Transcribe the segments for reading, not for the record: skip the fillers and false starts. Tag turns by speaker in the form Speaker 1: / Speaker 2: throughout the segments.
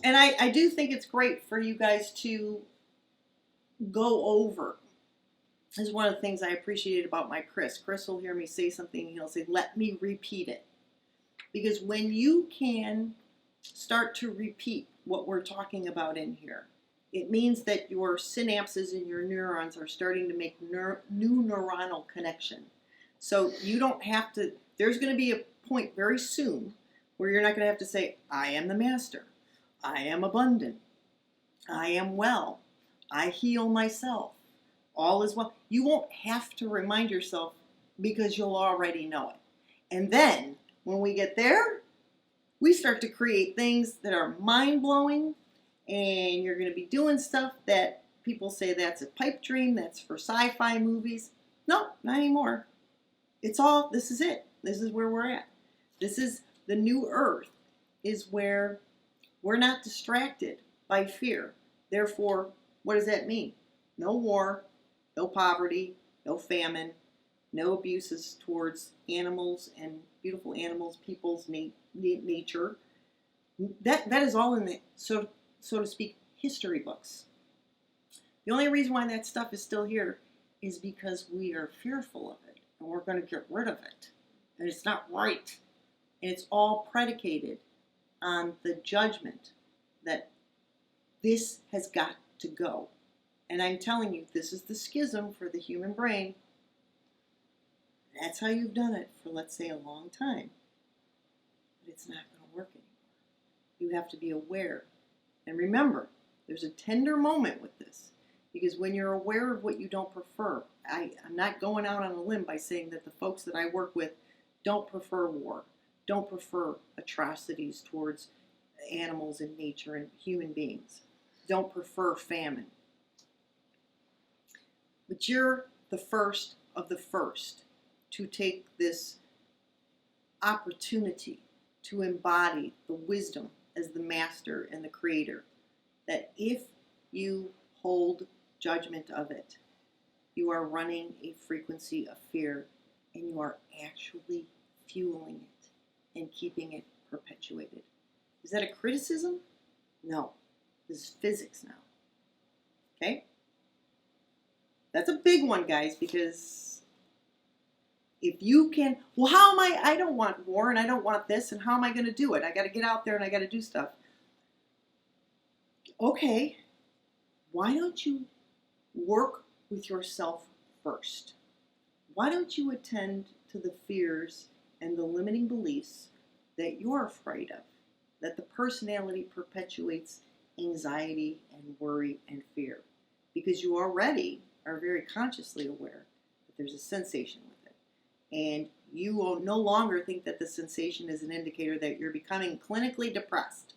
Speaker 1: And I do think it's great for you guys to go over. This is one of the things I appreciated about my Chris. Chris will hear me say something and he'll say, let me repeat it. Because when you can start to repeat what we're talking about in here, it means that your synapses and your neurons are starting to make new neuronal connection. So you don't have to, there's going to be a point very soon where you're not going to have to say, I am the master. I am abundant. I am well. I heal myself. All is well. You won't have to remind yourself because you'll already know it. And then when we get there, we start to create things that are mind-blowing, and you're going to be doing stuff that people say that's a pipe dream, that's for sci-fi movies. No, not anymore. It's all, this is it. This is where we're at. This is the new earth, is where we're not distracted by fear. Therefore, what does that mean? No war, no poverty, no famine, no abuses towards animals and beautiful animals, people's nature. That is all in the, so to speak, history books. The only reason why that stuff is still here is because we are fearful of it, and we're going to get rid of it. And it's not right. And it's all predicated on the judgment that this has got to go. And I'm telling you, this is the schism for the human brain. That's how you've done it for, let's say, a long time. But it's not going to work anymore. You have to be aware. And remember, there's a tender moment with this. Because when you're aware of what you don't prefer, I'm not going out on a limb by saying that the folks that I work with don't prefer war, don't prefer atrocities towards animals and nature and human beings, don't prefer famine. But you're the first of the first to take this opportunity to embody the wisdom as the master and the creator, that if you hold judgment of it, you are running a frequency of fear, and you are actually fueling it and keeping it perpetuated. Is that a criticism? No. This is physics now. Okay? That's a big one, guys, because if you can, well, how am I don't want war and I don't want this, and how am I going to do it? I got to get out there and I got to do stuff. Okay, why don't you work with yourself first? Why don't you attend to the fears and the limiting beliefs that you're afraid of, that the personality perpetuates anxiety and worry and fear? Because you already are very consciously aware that there's a sensation with it. And you will no longer think that the sensation is an indicator that you're becoming clinically depressed,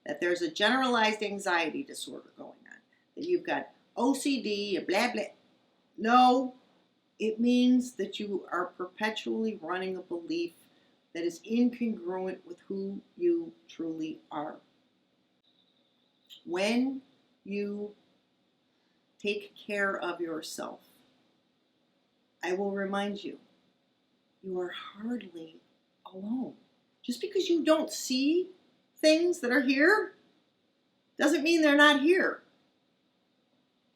Speaker 1: that there's a generalized anxiety disorder going on, that you've got OCD and blah, blah. No, it means that you are perpetually running a belief that is incongruent with who you truly are. When you take care of yourself, I will remind you, you are hardly alone. Just because you don't see things that are here doesn't mean they're not here.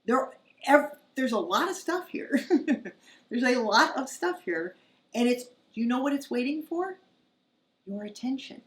Speaker 1: There's a lot of stuff here. There's a lot of stuff here, and it's, you know what it's waiting for? Your attention.